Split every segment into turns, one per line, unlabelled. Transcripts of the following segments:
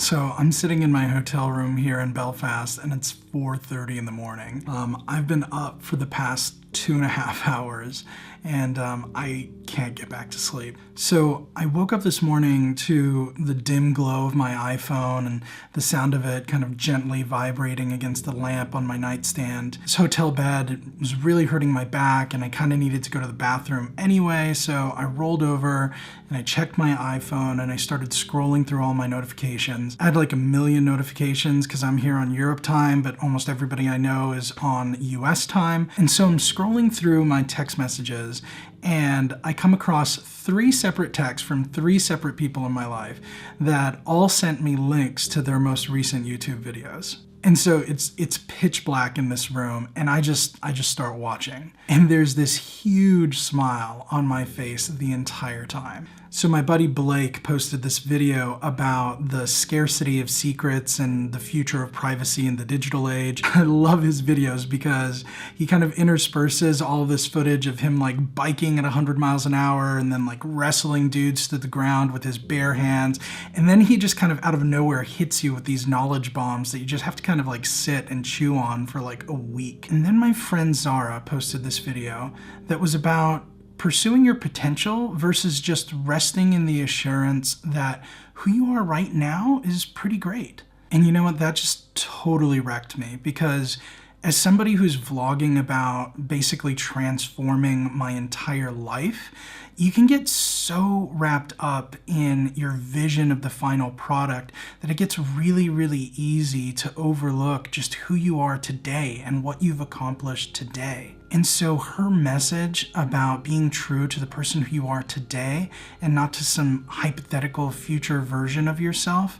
So I'm sitting in my hotel room here in Belfast and it's 4:30 in the morning. I've been up for the past 2.5 hours and I can't get back to sleep. So I woke up this morning to the dim glow of my iPhone and the sound of it kind of gently vibrating against the lamp on my nightstand. This hotel bed was really hurting my back and I kind of needed to go to the bathroom anyway, so I rolled over and I checked my iPhone and I started scrolling through all my notifications. I had like 1 million notifications because I'm here on Europe time, but almost everybody I know is on US time. And so I'm scrolling through my text messages and I come across 3 separate texts from 3 separate people in my life that all sent me links to their most recent YouTube videos. And so it's pitch black in this room and I just start watching. And there's this huge smile on my face the entire time. So my buddy Blake posted this video about the scarcity of secrets and the future of privacy in the digital age. I love his videos because he kind of intersperses all of this footage of him like biking at 100 miles an hour and then like wrestling dudes to the ground with his bare hands. And then he just kind of out of nowhere hits you with these knowledge bombs that you just have to kind of like sit and chew on for like a week. And then my friend Zara posted this video that was about pursuing your potential versus just resting in the assurance that who you are right now is pretty great. And you know what? That just totally wrecked me because as somebody who's vlogging about basically transforming my entire life, you can get so wrapped up in your vision of the final product that it gets really, really easy to overlook just who you are today and what you've accomplished today. And so her message about being true to the person who you are today and not to some hypothetical future version of yourself,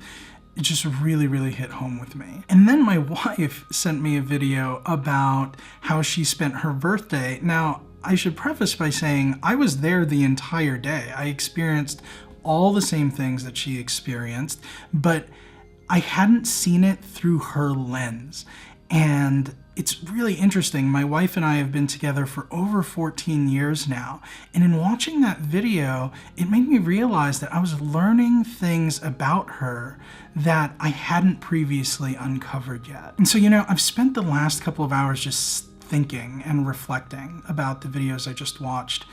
it just really, really hit home with me. And then my wife sent me a video about how she spent her birthday. Now, I should preface by saying I was there the entire day. I experienced all the same things that she experienced, but I hadn't seen it through her lens. And it's really interesting. My wife and I have been together for over 14 years now. And in watching that video, it made me realize that I was learning things about her that I hadn't previously uncovered yet. And so, you know, I've spent the last couple of hours just thinking and reflecting about the videos I just watched.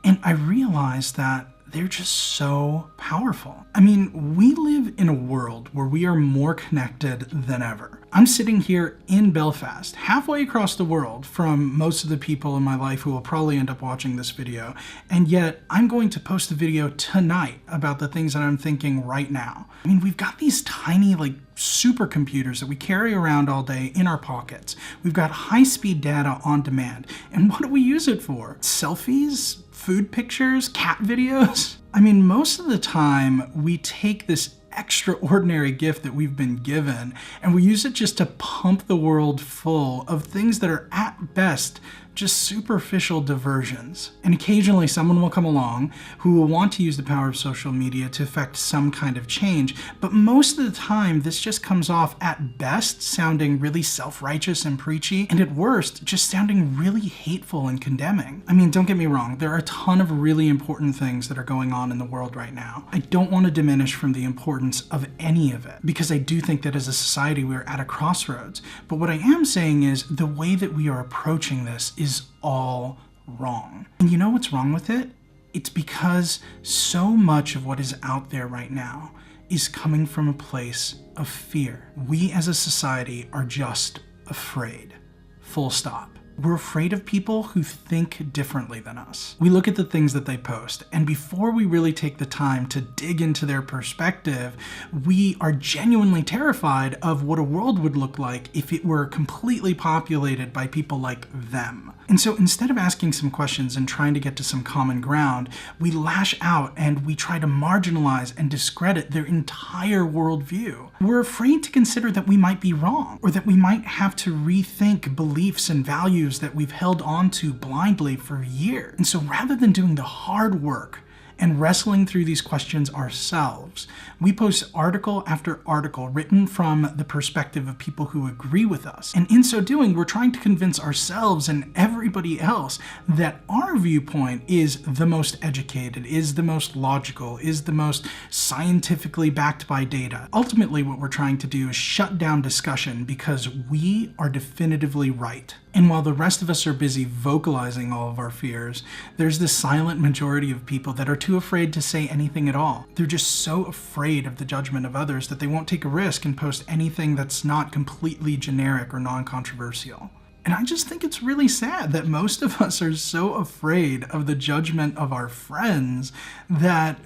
And I realized that they're just so powerful. I mean, we live in a world where we are more connected than ever. I'm sitting here in Belfast, halfway across the world from most of the people in my life who will probably end up watching this video, and yet I'm going to post a video tonight about the things that I'm thinking right now. I mean, we've got these tiny, like, supercomputers that we carry around all day in our pockets. We've got high-speed data on demand, and what do we use it for? Selfies? Food pictures? Cat videos? I mean, most of the time we take this extraordinary gift that we've been given and we use it just to pump the world full of things that are at best just superficial diversions. And occasionally someone will come along who will want to use the power of social media to affect some kind of change, but most of the time this just comes off at best sounding really self-righteous and preachy, and at worst just sounding really hateful and condemning. I mean, don't get me wrong, there are a ton of really important things that are going on in the world right now. I don't want to diminish from the importance of any of it, because I do think that as a society we're at a crossroads. But what I am saying is the way that we are approaching this is all wrong. And you know what's wrong with it? It's because so much of what is out there right now is coming from a place of fear. We as a society are just afraid. Full stop. We're afraid of people who think differently than us. We look at the things that they post, and before we really take the time to dig into their perspective, we are genuinely terrified of what a world would look like if it were completely populated by people like them. And so instead of asking some questions and trying to get to some common ground, we lash out and we try to marginalize and discredit their entire worldview. We're afraid to consider that we might be wrong, or that we might have to rethink beliefs and values that we've held on to blindly for years. And so rather than doing the hard work and wrestling through these questions ourselves. We post article after article written from the perspective of people who agree with us. And in so doing, we're trying to convince ourselves and everybody else that our viewpoint is the most educated, is the most logical, is the most scientifically backed by data. Ultimately, what we're trying to do is shut down discussion because we are definitively right. And while the rest of us are busy vocalizing all of our fears, there's this silent majority of people that are too afraid to say anything at all. They're just so afraid of the judgment of others that they won't take a risk and post anything that's not completely generic or non-controversial. And I just think it's really sad that most of us are so afraid of the judgment of our friends that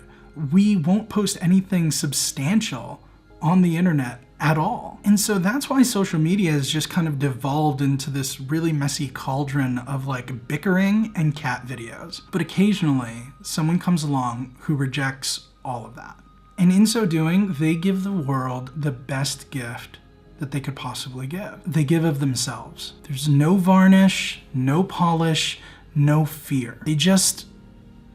we won't post anything substantial on the internet at all. And so that's why social media has just kind of devolved into this really messy cauldron of like bickering and cat videos. But occasionally someone comes along who rejects all of that. And in so doing, they give the world the best gift that they could possibly give. They give of themselves. There's no varnish, no polish, no fear. They just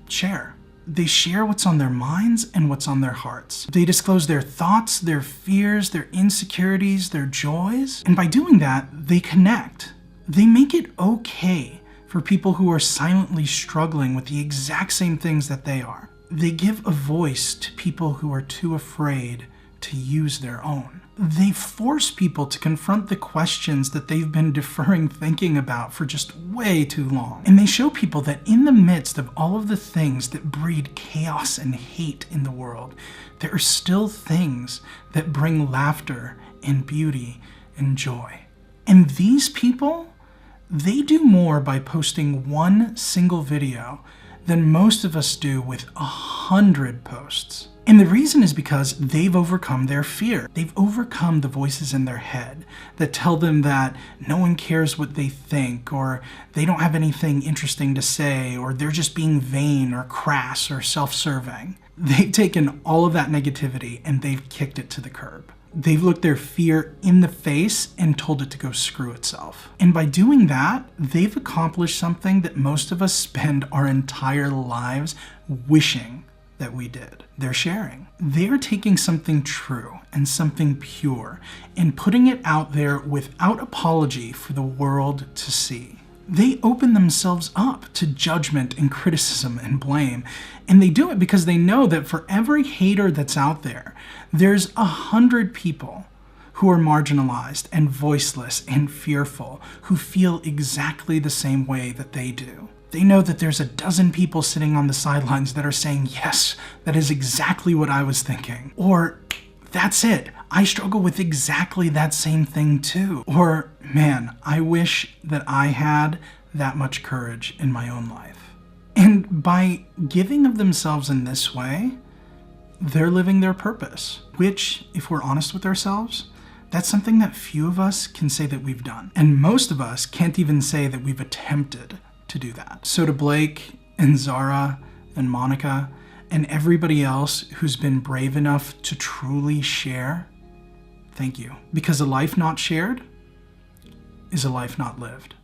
share. They share what's on their minds and what's on their hearts. They disclose their thoughts, their fears, their insecurities, their joys. And by doing that, they connect. They make it okay for people who are silently struggling with the exact same things that they are. They give a voice to people who are too afraid to use their own. They force people to confront the questions that they've been deferring thinking about for just way too long. And they show people that in the midst of all of the things that breed chaos and hate in the world, there are still things that bring laughter and beauty and joy. And these people, they do more by posting one single video than most of us do with 100 posts. And the reason is because they've overcome their fear. They've overcome the voices in their head that tell them that no one cares what they think, or they don't have anything interesting to say, or they're just being vain or crass or self-serving. They've taken all of that negativity and they've kicked it to the curb. They've looked their fear in the face and told it to go screw itself. And by doing that, they've accomplished something that most of us spend our entire lives wishing that we did. They're sharing. They're taking something true and something pure and putting it out there without apology for the world to see. They open themselves up to judgment and criticism and blame. And they do it because they know that for every hater that's out there, there's 100 people who are marginalized and voiceless and fearful, who feel exactly the same way that they do. They know that there's a dozen people sitting on the sidelines that are saying, yes, that is exactly what I was thinking. Or, that's it, I struggle with exactly that same thing too. Or, man, I wish that I had that much courage in my own life. And by giving of themselves in this way, they're living their purpose, which, if we're honest with ourselves, that's something that few of us can say that we've done. And most of us can't even say that we've attempted to do that. So to Blake and Zara and Monica and everybody else who's been brave enough to truly share, thank you. Because a life not shared is a life not lived.